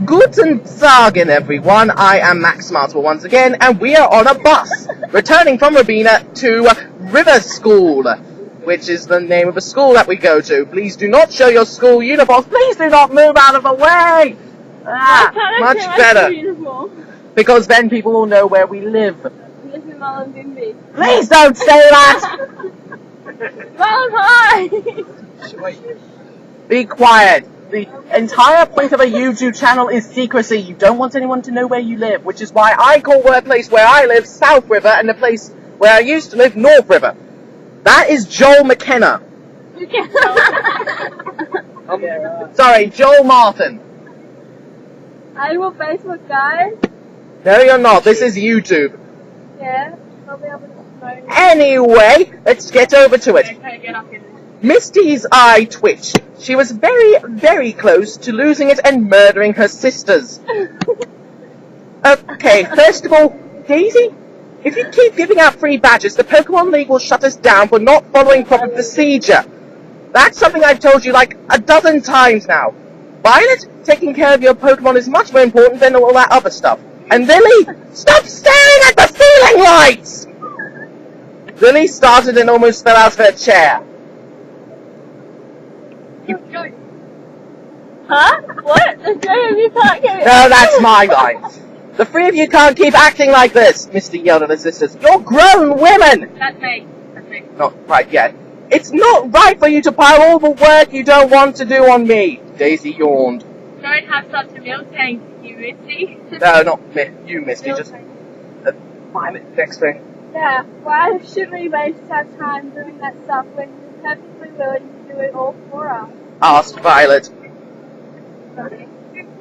Guten Tagen, everyone. I am MaxSmartable once again, and we are on a bus, returning from Rabina to River School, which is the name of a school that we go to. Please do not show your school uniforms. Please do not move out of the way. Much better. Because then people will know where we live. Please don't say that. Be quiet. The entire point of a YouTube channel is secrecy. You don't want anyone to know where you live, which is why I call the place where I live South River and the place where I used to live North River. That is Joel McKenna. Sorry, Joel Martin. I'm a Facebook guy. No, you're not. This is YouTube. Yeah, I'll be able to know. Anyway, let's get over to it. Misty's eye twitched. She was very, very close to losing it and murdering her sisters. Okay, first of all, Daisy, if you keep giving out free badges, the Pokemon League will shut us down for not following proper procedure. That's something I've told you like a dozen times now. Violet, taking care of your Pokemon is much more important than all that other stuff. And Lily, stop staring at the ceiling lights! Lily started and almost fell out of her chair. Huh? What? The three of you can't get it. No, that's my line. The three of you can't keep acting like this, Misty yelled at her sisters. You're grown women! That's me. That's me. Not right yet. It's not right for you to pile all the work you don't want to do on me. Daisy yawned. Don't have such a milk tank, you Misty. No, not you, Misty. Just next thing. Yeah, why should we waste our time doing that stuff when we're perfectly willing to do it all for us? Asked Violet.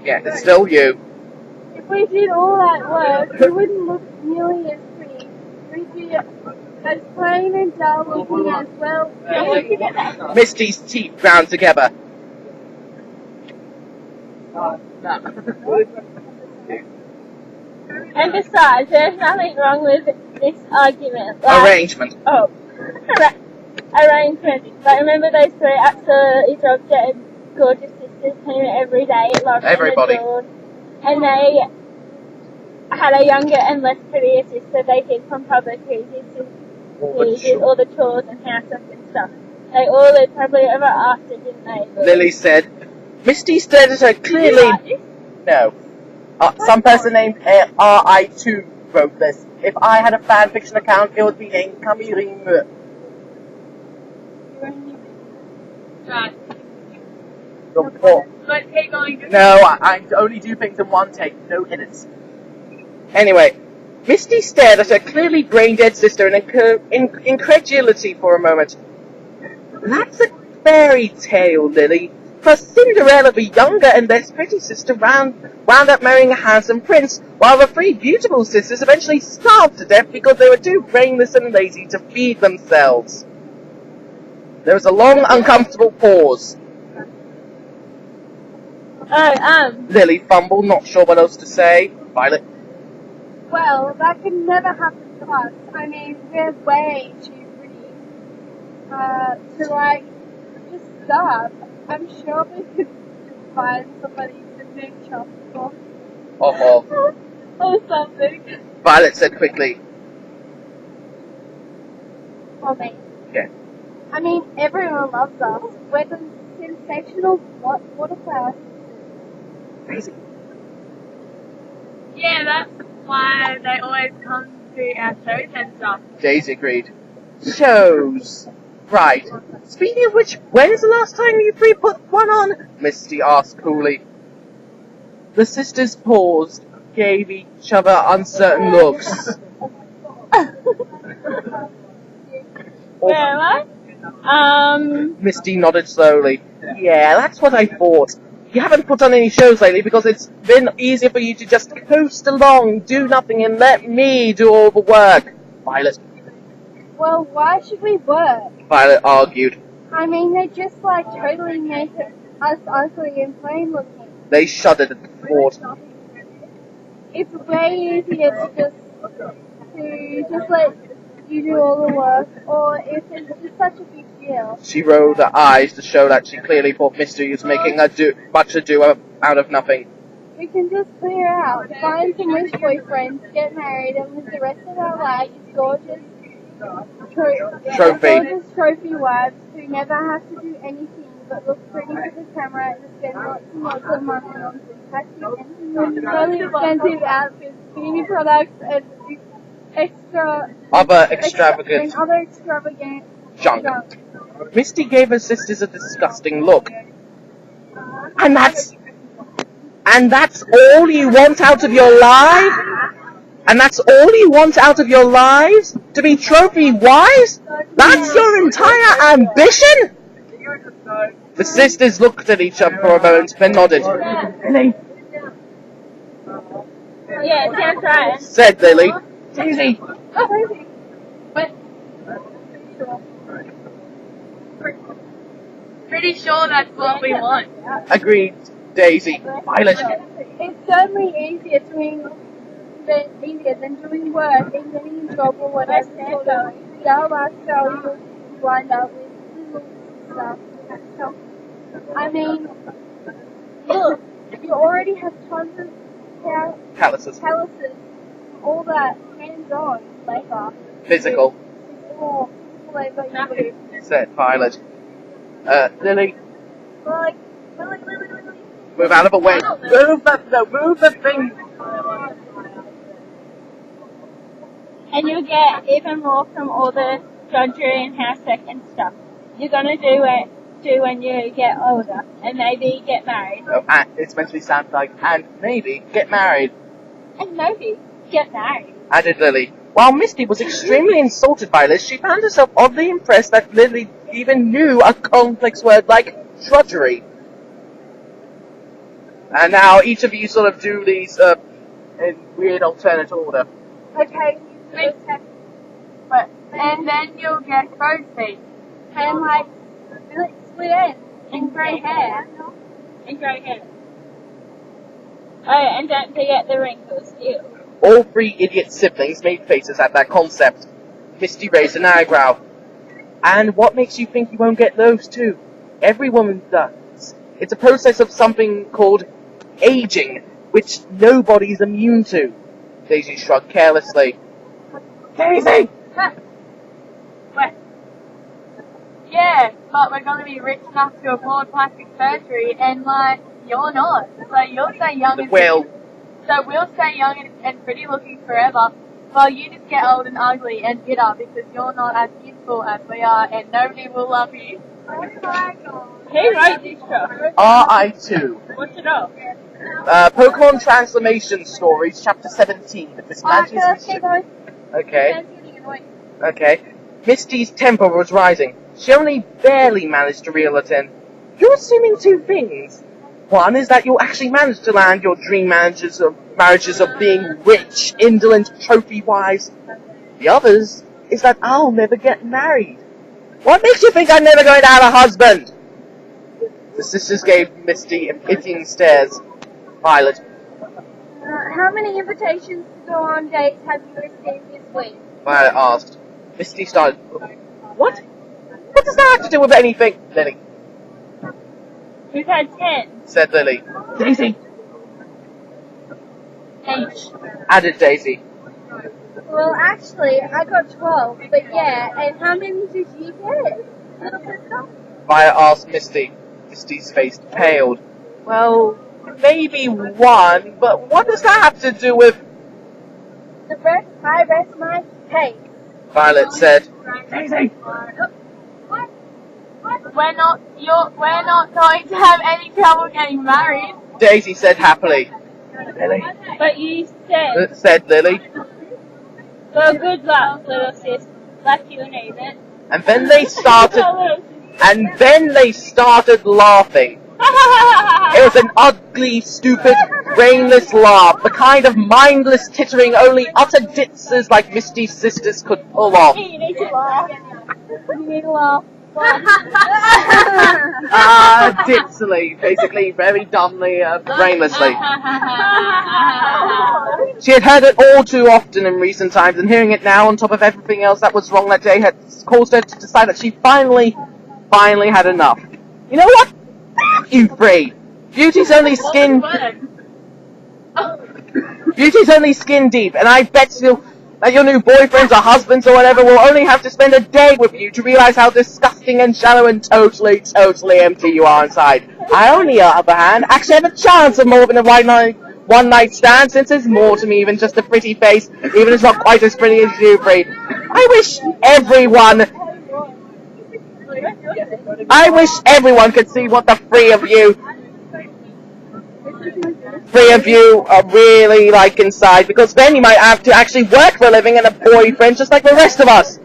Yeah, it's still you. If we did all that work, we wouldn't look nearly as pretty. We'd be as plain and dull looking as well. Misty's teeth ground together. And besides, there's nothing wrong with this argument. Arrangement. Oh. Arrangement. But remember those three absolutely drop-dead gorgeous sisters came every day at Lauren Everybody. And they had a younger and less prettier sister they hid from public who did all the chores and housework and stuff. They all lived probably ever after, didn't they? Lily said. Misty stared at her clearly. No. Some person named RI2 wrote this. If I had a fan fiction account, it would be named Kamirim. Right. Let's keep going. No, I only do things in one take, no edits. Anyway, Misty stared at her clearly brain-dead sister in incredulity for a moment. That's a fairy tale, Lily. For Cinderella, the younger and less pretty sister, wound up marrying a handsome prince, while the three beautiful sisters eventually starved to death because they were too brainless and lazy to feed themselves. There was a long, uncomfortable pause. Lily fumbled, not sure what else to say. Violet. Well, that could never happen to us. I mean, we're way too pretty to, just starve. I'm sure we could find somebody to make chops for. Or something. Violet said quickly. Or me. Yeah. I mean, everyone loves us. We're the sensational waterflower. Crazy. Yeah, that's why they always come to our shows and stuff. Daisy agreed. Shows. Right. Speaking of which, when's the last time you three put one on? Misty asked coolly. The sisters paused, gave each other uncertain looks. Where am I? Misty nodded slowly. Yeah, that's what I thought. You haven't put on any shows lately because it's been easier for you to just coast along, do nothing, and let me do all the work. Violet. Well, why should we work? Violet argued. I mean, they just totally make us ugly and plain looking. They shuddered at the thought. It's way easier to just let you do all the work, or if it's just such a big deal. She rolled her eyes to show that she clearly thought Misty was making much ado out of nothing. we can just clear out, find some rich boyfriends, get married, and live the rest of our lives gorgeous trophy wives who never have to do anything but look pretty for the camera and spend lots and lots of money on really expensive outfits, beauty products, and other extravagant junk. junk. Misty gave her sisters a disgusting look. And that's all you want out of your life? And that's all you want out of your lives? To be trophy wives? That's your entire ambition? The sisters looked at each other for a moment, then nodded. Yeah, sounds right. Said Lily. Daisy. Pretty sure that's what we want. Agreed, Daisy. Violet. It's certainly easier than doing work and getting a job or whatever sort of dull lifestyle you wind up with stuff. I mean, look, you already have tons of Calluses. All that hands-on labor. Physical. Labor you do. Said Violet. Lily. Lily. Move out of the way. Move the thing. And you'll get even more from all the drudgery and housework and stuff you're gonna do when you get older, and maybe get married. Oh, and it's meant to sound like, and maybe get married. And maybe get married. Added Lily. While Misty was extremely insulted by this, she found herself oddly impressed that Lily even knew a complex word like drudgery. And now each of you sort of do these in weird alternate order. Okay, And then you'll get crow's feet. and like split ends and grey hair. Oh, and don't forget the wrinkles. Ew. All three idiot siblings made faces at that concept. Misty raised an eyebrow. And what makes you think you won't get those too? Every woman does. It's a process of something called aging, which nobody's immune to. Daisy shrugged carelessly. Daisy! Yeah, but we're going to be rich enough to afford plastic surgery, and you're not. So you'll stay young and Well, So we'll stay young and pretty looking forever, while you just get old and ugly and bitter because you're not as useful as we are, and nobody will love you. Oh my god. Who wrote this stuff? RI2. What's it up? Pokemon Transformation Stories, Chapter 17. Mismagius Mischief. Okay. Misty's temper was rising. She only barely managed to reel it in. You're assuming two things. One is that you'll actually manage to land your dream marriages of being rich, indolent, trophy wives. The others is that I'll never get married. What makes you think I'm never going to have a husband? The sisters gave Misty pitying stares. Violet. How many invitations to go on dates have you received this week? Violet asked. Misty started. What? What does that have to do with anything? Lily. We've had 10. Said Lily. Daisy. H. Added Daisy. Well, actually, I got 12, but yeah, and how many did you get, little sister? Violet asked Misty. Misty's face paled. Well, maybe one, but what does that have to do with... I rest my case. Violet said. Daisy. We're not going to have any trouble getting married. Daisy said happily. Lily. But you said... Said Lily. Well, good luck, little sis. Like you need it. And then they started laughing. It was an ugly, stupid, brainless laugh, the kind of mindless tittering only utter ditzes like Misty's sisters could pull off. You need to laugh. You need to laugh. Ditzily, basically, very dumbly, brainlessly. She had heard it all too often in recent times, and hearing it now on top of everything else that was wrong that day had caused her to decide that she finally had enough. You know what? You three. Beauty's only skin... Beauty's only skin deep, and I bet you that your new boyfriends or husbands or whatever will only have to spend a day with you to realize how disgusting and shallow and totally empty you are inside. I, on the other hand, actually have a chance of more than a one night stand, since there's more to me than just a pretty face, even if it's not quite as pretty as you, Bree. I wish everyone could see what the three of you are really like inside, because then you might have to actually work for a living and a boyfriend just like the rest of us.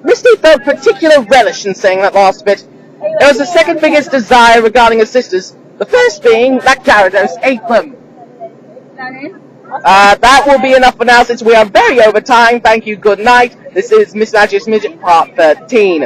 Misty felt particular relish in saying that last bit. There was a second biggest desire regarding her sisters, the first being that Gyarados ate them. That will be enough for now, since we are very over time. Thank you, good night. This is Mismagius Midget Part 13.